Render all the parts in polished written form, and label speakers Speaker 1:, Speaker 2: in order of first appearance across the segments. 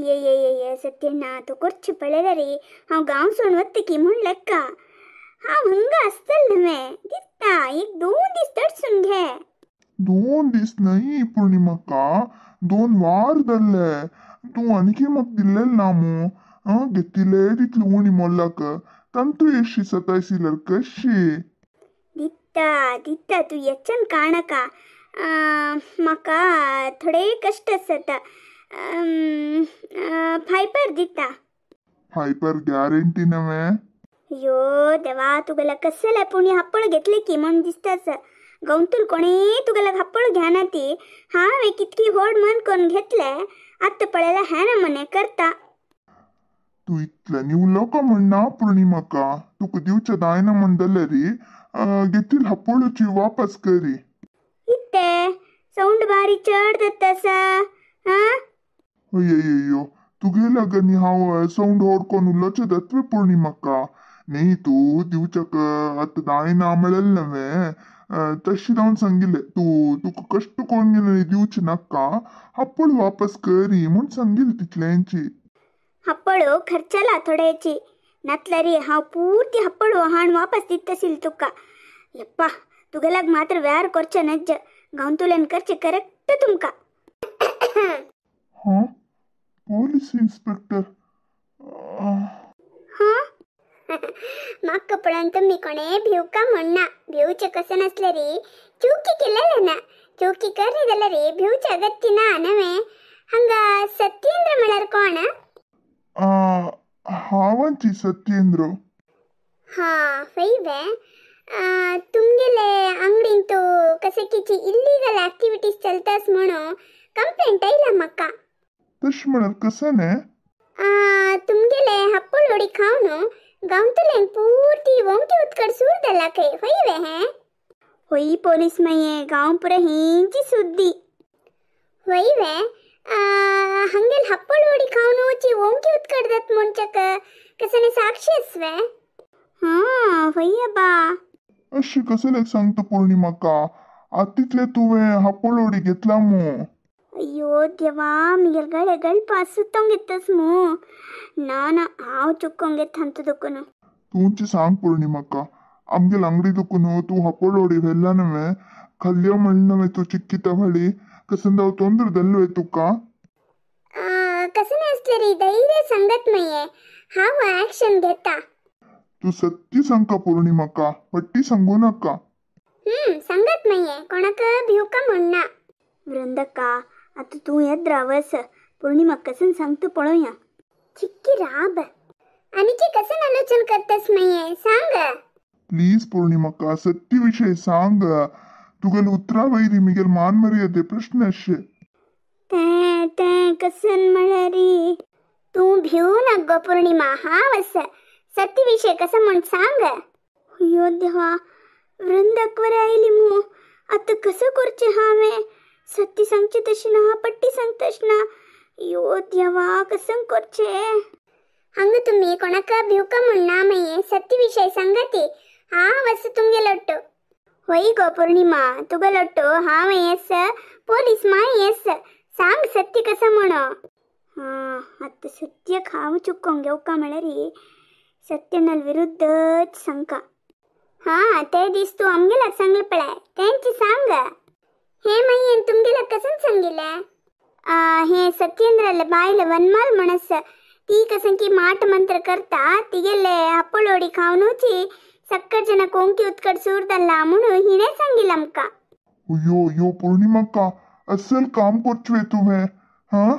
Speaker 1: ये ये ये ये सत्यना तू कोर्ची पळेला रे हांव गांव सोडून वता की म्हूण लेक्का हांव हांगा आसतलें नव्हे दिसता एक 2 दीस तडसून घे
Speaker 2: 2 दीस नाही पूर्णिमाका 2 वार धरले तू आणखी म्हाका दिल्लें ना मू घेतिले तितली उणी मोल्लाक तंतू एशी सतायसिलर कशी
Speaker 1: दित्ता दित्ता तू येच्यान काणका म्हाका थोडे कष्ट आसता फायपर दिता
Speaker 2: फायपर गॅरंटी नव्हे
Speaker 1: अयो देवा तुगेला कसले पुणी हप्पळ घेतले की म्हण दिसतास गवंतूल कोणी तुगेला हप्पळ घ्याना ती हांवे कितकी होड मन करून घेतले आत्ता पळयला हे ना मने करता
Speaker 2: तू इतल्या निवलो का म्हणना पूर्णिमाका तुका दिवच्या दायना म्हणटले रे घेतील हप्पळूची वापस करी
Speaker 1: इत्ते सौंड बारी चढ दत्तासा हा
Speaker 2: अय्यो तुगेला गनी हांव सौंड होडकोन उलोचे दत्वे पूर्णिमाका नाही तू दिवच्याक आतां दायना मेळल नव्हे तशी जावन सांगिल्ले तुका कष्ट कोण गेले दिवचे नाका हप्पळ वापस करी म्हूण सांगिल्ले तितल्यांची
Speaker 1: हप्पळू खर्चला थोड्याची नातलारी हांव पूर्ती हप्पळू हाण वापस दितसील तुका यप्पा तुगेलाग मात्र व्यार करचे नज्ज गांवतुल्यान करचे करेक्ट तुमका
Speaker 2: हाँ पोलीस इन्स्पेक्टर
Speaker 1: हाँ म्हाका पळोवन तुमी कोणे भिवका म्हणना भिवचे कसे नसले रे चुकी केलेले ना चुकी करली जाल्यार रे भिवचे अगत्य ना नव्हे हांगा सत्येंद्र म्हळ्यार कोण
Speaker 2: हांवांची सत्येंद्र
Speaker 1: हाँ फैवे तुमगेले अंगडीन तो कसेकीची इल्लीगल ऍक्टिव्हिटीज चलतास म्हणून कंप्लेंट आयला म्हाका
Speaker 2: तश म्हळ्यार कशें ने
Speaker 1: तुमगेले हप्पळ उडी खावन गांवतलेन पूर्ती वोंकी उदकड सूर दला खंय फैवे हे होई पोलीस मये गांव पुरा हिंची सुद्दी फैवे हंगेल हप्पळ उडी खावन वची वोंकी उदकड दत म्हणचक कसने साक्षी असवे हाँ फैया बा
Speaker 2: अशी कसले सांगता पूर्णिमाका आतितले तुवें हप्पळोडी घेतला मू
Speaker 1: अयो देवा मिगेल गळे गळपास सुतोंग घेतस मू ना ना हांव चुकोंग घेत हंत दुकुन
Speaker 2: तुमची सांग पूर्णिमाका आमगेल अंगडी दुकुन तू हप्पळोडी व्हेल्ला नव्हे खल्यो म्हण नव्हे तू चिक्किता व्हडी कसंदाव तोंदर दल्लोय तुका
Speaker 1: कसने असले रे धैर्य संगत मये हांव ऍक्शन घेता
Speaker 2: तू सत्य सांगका पूर्णिमाका पट्टी सांगू नका
Speaker 1: संगत मये कोणाक भिवका म्हणना वृंदका आता तू येत रावस पूर्णिमा कसन सांगतो पळोया चिक्की राब आणखी कसन आलोचन करतस मये सांग
Speaker 2: प्लीज पूर्णिमाका सत्य विषय सांग तुगेल उतरा वैरी मिगेल मान मर्यादे प्रश्न अशे
Speaker 1: ते ते कसन म्हळ्यारी तू भिवू नका पूर्णिमा हावस सत्य विषय कसं म्हण सांग अयो देवा वृंदकवर आयली मू आता कसं करचे हावे सत्य सांगचे तशी ना पट्टी सांगतस ना यो देवा कसं करचे हंग तुम्ही कोणाक भिवका म्हणना मये सत्य विषय सांगते हा वस तुमगे लट्टो होई गो पूर्णिमा तुगे लट्टो हा येस पोलीस माय येस सांग सत्य कसं म्हण हा आता सत्य खाव चुकोंग घेवका म्हळ्यारी सत्यनल विरुद्धच सांगका हा ते दिस तू आमगेला सांगले पळाय त्यांची सांग हे मयेन तुमगेला कसन सांगिले हे सत्येंद्रला बायले वनमाल म्हणस ती कसन की माट मंत्र करता तिगेले हप्पळोडी खावनूची सक्कर जन कोंकी उतकड सूरदल्ला म्हणून हिने सांगिल आमका
Speaker 2: यो यो पूर्णिमाका असल काम करचवे तुवें हाँ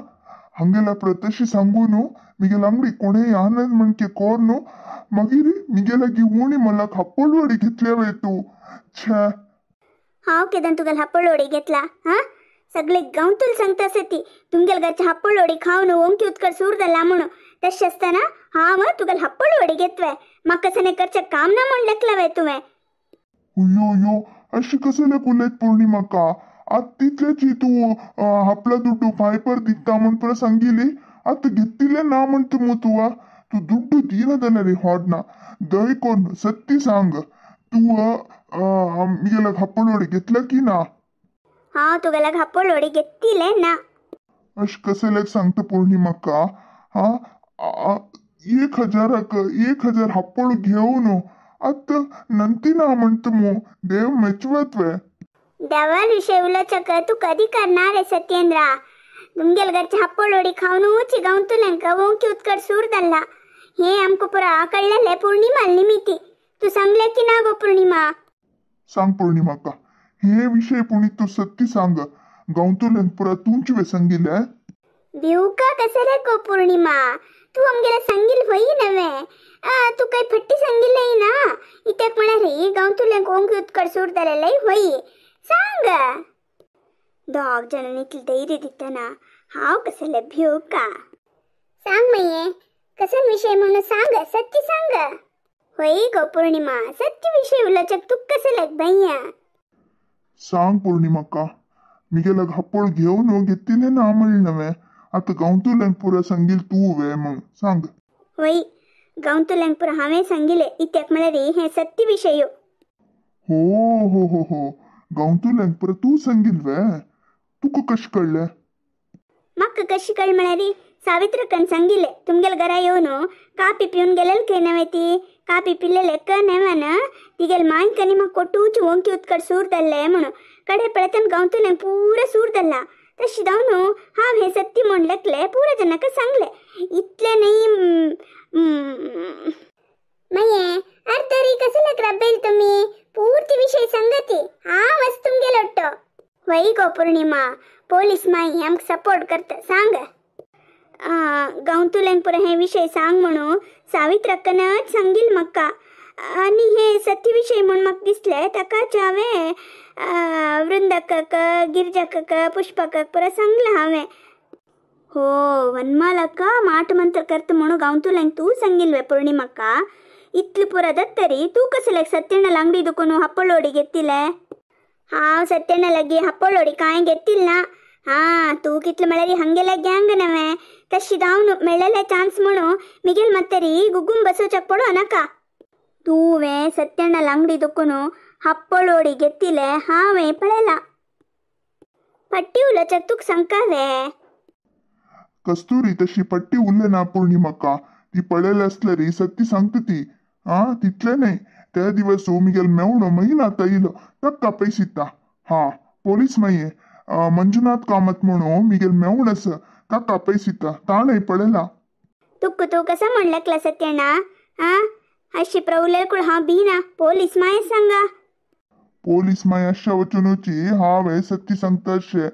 Speaker 2: हंगेला प्रतशी सांगू नु मिगेल अंगडी कोणे आनंद म्हणके कोर नु मागीर मिगेला गिवणी मला हप्पळोडी घेतल्या वे तू छे
Speaker 1: हाव केदन तुगेल हप्पळोडी घेतला हा सगळे गांवतूल सांगता सती तुमगेल घरचे हप्पळोडी खाऊन ओंकी उतकड सूरदल्ला म्हणून तशें असताना हांव तुगेल हप्पळोडी घेतवे म्हाका सने करचे काम ना म्हण लेखला वे तुवें
Speaker 2: यो यो अशी कसले उलयत पूर्णिमाका आत तितल्याची तू आपला दुड्डू फायपर दिता म्हण परत सांगिली आता घेतिले ना म्हणतो मग तू दुड्डू दिना जाल्यार रे होडना दय कोण सत्य सांग तू आमगेला हप्पळोडी घेतला की ना
Speaker 1: हांव तुगेला हप्पळोडी घेतिले ना
Speaker 2: अश कसेलेक सांगता पौर्णिमाका हा 1,000 हप्पळ घेऊन आता नंतिना म्हणतो मो देव मेचवत्वे
Speaker 1: देवाविषयी उलचक तू कधी करणार आहे सत्येंद्रा तुमगेल घरचे हप्पोळोडी खाऊन ऊची गाऊन तुलेंक ओंकी उत्कट सूर दल्ला हे आमको पुरा कळले पौर्णिमा निमित्ती तू सांगले की ना गो पौर्णिमा
Speaker 2: सांग पौर्णिमाका हे विषय पुणी तू सत्य सांग गौंतुलेन पुरा तुमची वे संगीले
Speaker 1: भिवका कसले गो पौर्णिमा तू आमगेला संगील होई नवे तू काही फट्टी संगील नाही ना इतेक म्हणारी गाऊन तुलेंक ओंकी उत्कट सूर दल्ले होई सांग दोग जननीतील धैर्य दिताना हाव कसले भिव का सांग मये कसन विषय म्हणून सांग सत्य सांग होई गो पौर्णिमा सत्य विषय उलचक तू कसले भैया
Speaker 2: सांग पौर्णिमाका मिगेला हप्पळ घेऊन घेतले ना आमळ नवे आता गौंतुलेन पुरा संगील तू वे मग सांग
Speaker 1: होई गाऊन तुलेंक हावे सांगिले इत्याक म्हणारी हे सत्य विषय
Speaker 2: हो गौंतुलेन पुरा तू संगील वे तुका कश कळले
Speaker 1: मक्क कशी कळ म्हणारी सावित्रकन सांगिले तुमगेल घरा येऊन कापी पिऊन गेलेल के नव्हे ती कापी पिल्लेले क नेवान तिगेल मायकनी मग कोटूची ओंकी उत्कट सूर दल्ले म्हणून कडे पळतन गावतुले पूरा सूर दल्ला तशी जाऊन हाव हे सत्य म्हणलेकले पूरा जनक सांगले इतले नाही मये अर्धरी कसले क्रबेल तुम्ही पूर्ती विषय संगती हा वस्तू गेलोट्टो वही गो पौर्णिमा पोलीस माई आमक सपोर्ट करता सांग गौंतुलेंपुर हे विषय सांग म्हणून सावित्रकनच सांगील मक्का आणि हे सत्य विषय म्हणून मग दिसले तकाच हावे वृंदकक गिरजकक पुष्पकक पुरा सांगला हावे हो वनमालक माट मंत्र करत म्हणून गावतुलें तू सांगील वे पौर्णिमाका इतली पुरा दत्तरी तू कसले सत्यಣ್ಣ ಅಂಗಡಿ ದುಕೊನು ಹಪ್ಪಳೋಡಿ ಗೆತ್ತಿಲೆ ಹಾವ್ ಸತ್ಯಣ್ಣ ಲಗ್ಗಿ ಹಪ್ಪಳೋಡಿ ಕಾಯಿ ಗೆತ್ತಿಲ್ಲ ಹಾ ತೂ ಕಿತ್ಲ ಮಳರಿ ಹಂಗೆಲ್ಲ ಗ್ಯಾಂಗ್ ನವೆ ತಶಿದಾವ್ನು ಮೆಳಲೆ ಚಾನ್ಸ್ ಮಣು ಮಿಗೆಲ್ ಮತ್ತರಿ ಗುಗ್ಗುಂ ಬಸೋ ಚಕ್ಪಡು ಅನಕ ತೂವೆ ಸತ್ಯಣ್ಣ ಅಂಗಡಿ ದುಕೊನು ಹಪ್ಪಳೋಡಿ ಗೆತ್ತಿಲೆ ಹಾವೆ ಪಳೆಲ ಪಟ್ಟಿ ಉಲ ಚತ್ತುಕ್ ಸಂಕಾವೆ
Speaker 2: कस्तुरी तशी पट्टी उरले ना पौर्णिमाका ती पडेल असल्यारी सत्य सांगत ती तितले नाही त्या दिवस मिगेल मेवणो महिना तैल तक्का पैसिता हा पोलीस माये मंजुनाथ कामत म्हणो मिगेल मेवणस तक्का पैसिता ताणय पडेला
Speaker 1: तुक्कू तू कसा म्हणलकला सत्यण्णा अशी प्रवले कुळ हा बीना पोलीस माये सांगा
Speaker 2: पोलीस माय अशा वचनोची हा वे सत्य सांगता अशे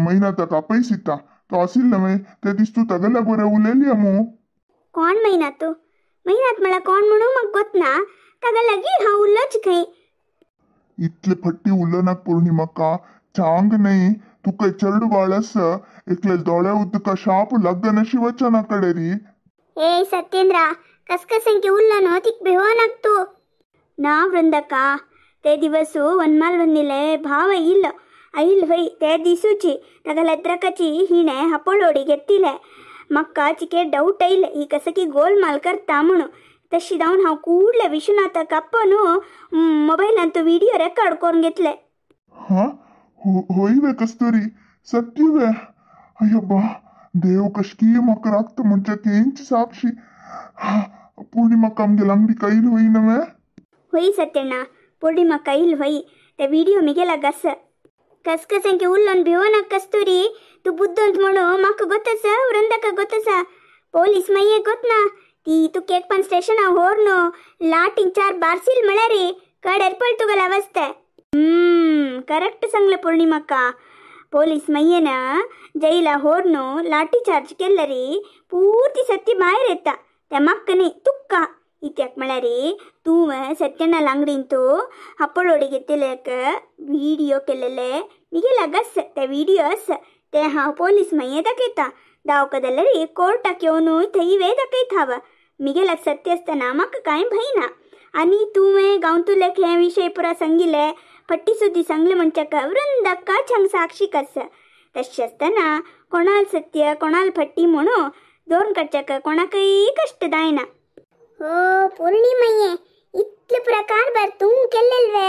Speaker 2: महिना तक्का पैसिता तो असील नव्हे त्या दिस तू तगला गोऱ्या उलेली अमो
Speaker 1: कोण महिन्यात मला कोण म्हणू मग गोत ना तगलगी हा उल्लच काही
Speaker 2: इतले फट्टी उल्लनाक पौर्णिमाका चांग नाही तू काय चरड बाळस एकले डोळ्या उदका शाप लग्न शिवचना कडे री
Speaker 1: ए सत्येंद्रा कसकसंकी उल्लन तिक बेहोनाक तू ना वृंदका ते दिवसू वनमाल वन्निले भाव ಇಲ್ಲ ಐಲ್ ಹೊಯ್ ते दिसूची तगला द्रकची हिने हपोळोडी घेतले मक्का चिके डाऊट येईल ही कसं की गोलमाल करता म्हणून तशी जाऊन हांव कुडले विश्वनाथाक आप्पनू मोबायलान तो व्हिडिओ रेकॉर्ड करून घेतले
Speaker 2: हा होई वे कस्तुरी सत्य वे अय्यब्बा देव कशकी मक राखत म्हणजे केंची साक्षी पौर्णिमा काम गेला अंगडी कैल होई नवे
Speaker 1: होई सत्यण्णा पौर्णिमा कैल होई ते व्हिडिओ मिगेला गस कसकसंकी उल्लोन भिवना कस्तुरी तू बुद्धंत म्हणू माका गोतस वृंदका गोतस पोलीस माये गोत ना ती तू केक पण स्टेशन होरनो लाटिंग 4 बारसील मळारी कडेर पळ तुगला अवस्थे करेक्ट सांगले पौर्णिमाका पोलीस मायेना जैला होरनो लाठी चार्ज केल्लरी पूर्ती सत्य बाहेर येता त्या मಕ್ಕನಿ ತುಕ್ಕ इत्याक म्हळ्यारी तू सत्यಣ್ಣ अंगडींतू हप्पळोडी घेतलेक व्हिडिओ केलेले मिगेला गस ते व्हिडिओस ते हांव पोलीस माये दाखयता दावकदल्लरी कोर्टाक येवन थंय दाखयत हाव मिगेलाक सत्य असतना म्हाका कांय भंय ना आनी तुवें गांवतुलेक हे विशय पुरा सांगिले फट्टी सुद्दी सांगले म्हणच्याक वृंदक्का छंग साक्षी कस तशें असतना कोणाल सत्य कोणाल फट्टी म्हणू दोन कडच्याक कोणाकय कष्ट जायना हो पौर्णिमाये इतले प्रकार बर तू केलेल वे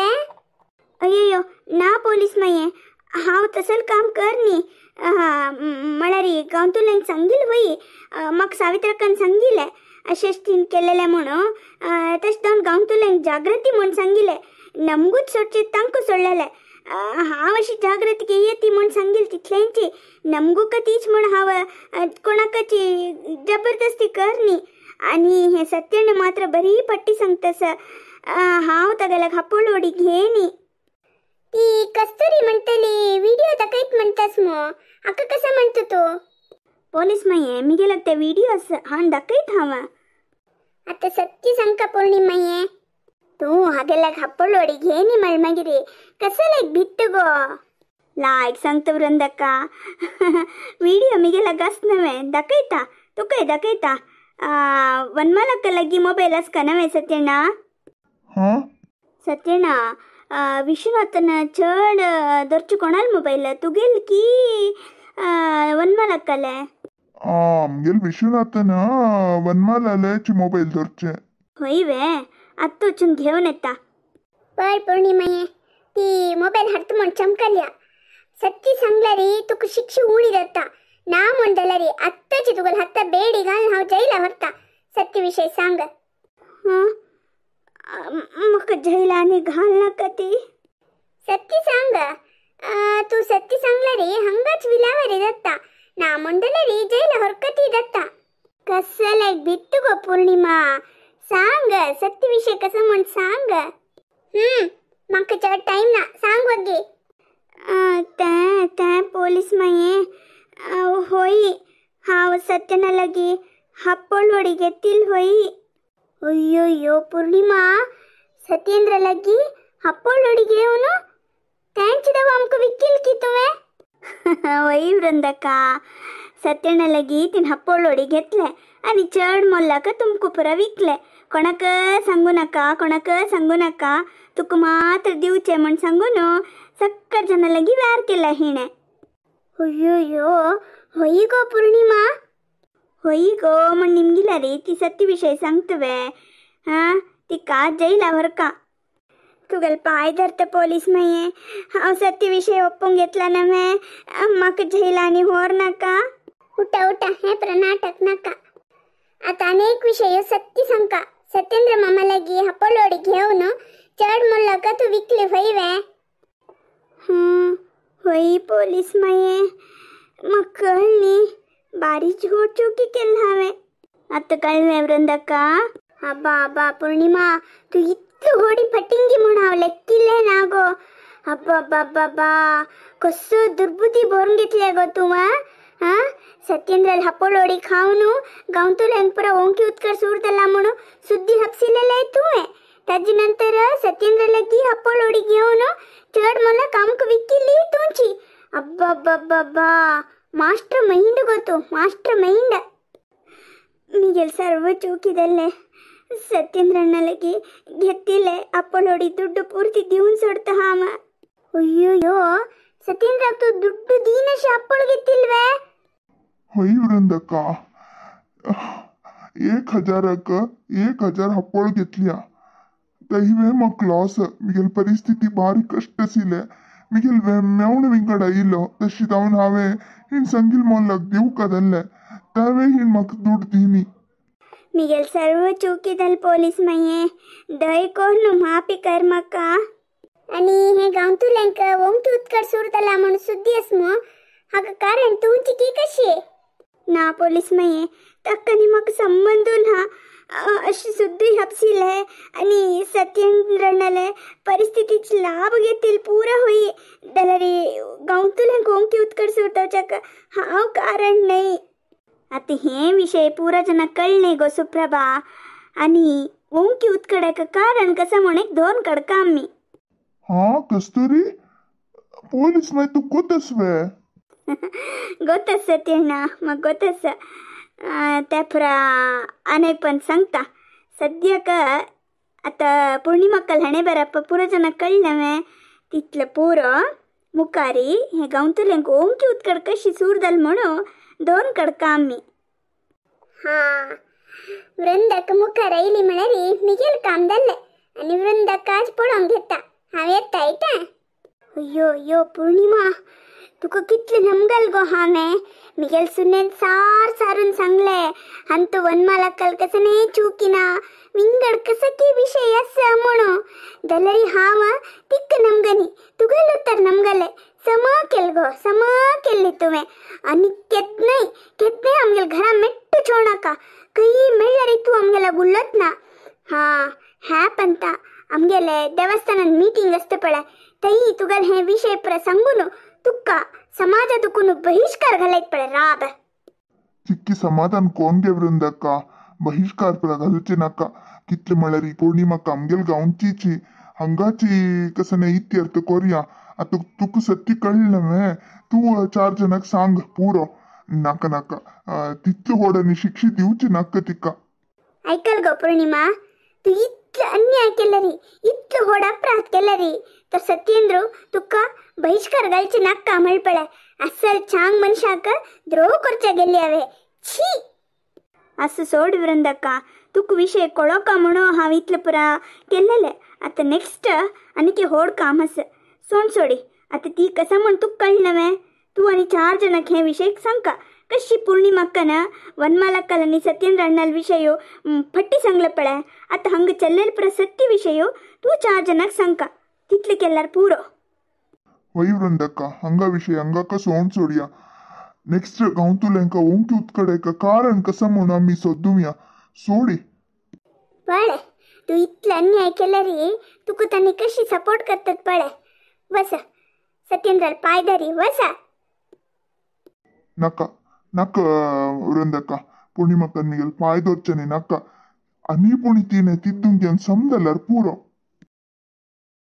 Speaker 1: अय्यो ना पोलीस माये हांव तसल काम करनी म्हळ्यार गांवतुल्यांक सांगिल्लें वय म्हाका सावित्राकान सांगिल्लें अशेंच तीन केलेलें म्हणून तशें जावन गांवतुल्यांक जागृती म्हूण सांगिल्लें नमगूच सोडचें तांकां सोडलेलें हांव अशी जागृती येती म्हूण सांगिल्लें तितल्यांची नमगूका तीच म्हूण हांव कोणाकाची जबरदस्ती करनी आनी हें सत्यण्य मात्र बरी पट्टी सांगतास हांव तागेल्याक हापोळवडी घेनी ती कस्तुरी म्हणटली व्हिडिओ दाखयत म्हणटास मो हाका कसा म्हणतो तो पोलीस माये मी गेल्याक ते व्हिडिओस हांव दाखयत हांव आता सत्य सांगता पौर्णिमाये तू हागेल्याक हापोळवडी घेनी म्हळ मागीर कसं लायक भित्त गो लायक सांगता वृंदका व्हिडिओ मी गेल्याक आस नवे दाखयता तुका दाखयता वनमालाक लागीं मोबायल आसका नवे सत्यण्णा सत्यण्णा विश्वनाथन चड धरचे कोणाल मोबाईल तुगेल की वनमालाकाले
Speaker 2: आमगेल विश्वनाथन वनमालाची मोबाईल धरचे
Speaker 1: होय वे आत्ता वचून घेवन येता पळय पौर्णिमाये ती मोबाईल हाडता म्हण चमकल्या सत्य सांगला रे तुका शिक्षा उणी जाता ना म्हणटला रे आत्ताची तुगेल हाता बेडी घालून हांव जैला व्हरता सत्य विषय सांग म्हाका जैलांनी घाल नाका ती सत्य सांग तू सत्य सांगला रे हंगाच विलावरी जाता ना म्हणटला रे जैला हरकती जाता कसं लायक भित्त गो पौर्णिमा सांग सत्य विषय कसं म्हण सांग म्हाका चड टाइम ना सांग वगे ते पोलीस माये होई हांव सत्यना लागीं हापोळवडी घेतील होई अय्यो पौर्णिमा सत्येंद्र लागीं हापोळवडी घेवन त्यांची दवा आमकां विकील की तुवें होई वृंदका सत्यना लागीं तीन हापोळवडी घेतले आनी चड मोल्लाक तुमकां पुरा विकले कोणाक सांगू नाका तुका मात्र दिवचे म्हण सांगून सक्कर जाणां लागीं व्यार केला हिणें अय्यो होई गो पौर्णिमा होई गो म्हण निमगिला रे ती सत्य विषय सांगता वे ती का जैला व्हरका तुगेल पाय धरता पोलीस माये हांव सत्य विषय ओपूंक घेतला नवे म्हाका जैलांनी व्हर नाका उठा हे प्रनाटक नाका आता अनेक विषय सत्य सांगता सत्येंद्र मामा लागीं हापोळवडी घेवन चड मोल्लाका तू विकली होई वे होई पोलीस माये म्हाका कळ्ळी बारी झूट चुकी केली हांवें आतां कळ्ळें वृंदका आबा पौर्णिमा तू इतली व्हडी फटिंगी म्हूण हांव लेक्किल्लें ना गो आब्बा कसो दुर्बुद्धी भरून घेतले गो तूं सत्येंद्र हापोळवडी खावन गांवतुल्यांक पुरा ओंकी उदकार सुरतला म्हणून सुद्दी हपसिलेले तुवें ताजे नंतर सत्येंद्र लागीं हापोळवडी घेवन चड मोलाक आमकां विकिल्ली तुमची अब्बा मास्टर माइंड गो तू मास्टर माइंड मिगेल सर्व चूकी जाल्ले सत्येंद्रना लागीं घेतिल्ले हापोळवडी दुड्डू पुर्ती दिवन सोडता हांव अय्यो सत्येंद्राक तू दुड्डू दीन अशी हापोळ घेतिल वे
Speaker 2: होई वृंदका 1000 हापोळ घेतल्या तही म्हाका लॉस मिगेल परिस्थिती बारी कष्ट आशिल्ले मिगेल मेवण विंगड आयिल्लो तशी जावन हांवें हिन संगील मोल्लाक दिवका जाल्लें त्यावेळी हिन म्हाका दूड दिनी
Speaker 1: मिगेल सर्व चुकी जाल पोलीस माये दय कोण माफी कर म्हाका आनी हे गांवतुल्यांक ओंकी उदकार सुरतला म्हूण सुद्दी आस मो हाका कारण तुमची की कशी ना पोलीस माये ताकानी म्हाका संबंध ना अशी सुद्दी हपसिले आनी सत्येंद्रनाले परिस्थितीची लाभ घेतील पुरा होई जाल्यार गांवतुल्यांक ओंकी उदकार सुरतावच्याक हांव कारण नाही आता हे विषय पुरा जनाक कळ्ळें गो सुप्रभा आनी ओंकी उदकड्याक कारण कसा म्हूण एक धोरण काडका आमी
Speaker 2: कस्तुरी पोलीस मागीर तू गोतस वे
Speaker 1: गोतस सत्यण्णा म्हाका गोतस त्या पुरा अनेक पण सांगता सद्याक आता पौर्णिमा हणे बरप पुरो जनाक कळ्ळें वे तितलें पुरो मुखारी हे गांवतुल्यांक ओंकी उदकड कशी सुरदल म्हणून दोन कडका आमी वृंदाक मुखार आयली म्हळ्यार मिगेल काम जाल्लें आनी वृंदाक आज पळोवंक घेता हांव येता अयो अयो पौर्णिमा तुका कितले नमगल गो हाने मिगेल सुने सार सारून सांगले हंतो वनमाला कल कसने चूकिना विंगड कसकी विषय असा म्हणो दलरी हाव तिक्क नमगनी तुगल उत्तर नमगले समा केल गो समा केली तुम्हें आणि केतने आमगेल घरा मेट्टू छोडनाका कई मेळरी तू आमगेला गुल्लत ना हा हॅपंता आमगेले देवस्थानात मीटिंग असते पळे तई तुगल हे विषय पर सांगून तुक्का समाजातून बहिष्कार घालायत पळे राब
Speaker 2: चिक्की समाधान कोण गे वृंदಕ್ಕ बहिष्कार पर घालचे नाका कितले मळरी पौर्णिमाका आमगेल गावची हंगाची कसने इत्यर्थ कोरिया आता तुक सत्ती कळलं तू 4 जनक सांग पुरो नाका नाका तिथलं होडनी शिक्षित दिवची नाका तिका
Speaker 1: ऐकल गो पौर्णिमा तू इतलं अन्याय केलं री इतलं होड अपराध केलं री तर सत्येंद्र तुका बहिष्कार घालचे नाका म्हणपळे असल चांग मनशाक द्रोह करच्या गेले हवे छी असं सोड वृंदक्का तुक विषय कोळोका म्हणो हांव इतलं पुरा केलेले आता नेक्स्ट आणि की होड काम हस सोड सोडी आता ती कसं म्हण तुक कळलं तू आणि 4 जनक हे विषय सांगका कशी पौर्णिमाಕ್ಕನ वनमालಕ್ಕಲ नी सत्येंद्र अण्णल विषयो पट्टी सांगलं पळे आता हंग चल्लेल पुरा सत्य विषयो तू 4 जनक सांगका तितले केल्यार पुरो
Speaker 2: वही वृंदಕ್ಕ हंगा विषय हंगाका सोंड सोडिया नेक्स्ट गावतुलेंका ओंकी उत्कडेका कारण कसं म्हणून आम्ही सोदूया सोडी
Speaker 1: पळे तू इतलं अन्याय केलं रे तुका त्यांनी कशी सपोर्ट करतात पळे वसा सत्येंद्र पायदारी वसा
Speaker 2: नका नका वृंदಕ್ಕ ಪೂರ್ಣಿಮಕ್ಕ ನಿಗಲ್ ಪಾಯ್ದೋರ್ಚನೆ ನಕ್ಕ ಅನಿ ಪುಣಿ ತೀನೆ ತಿದ್ದುಂಗೆ ಸಮದಲ್ಲರ್ ಪೂರೋ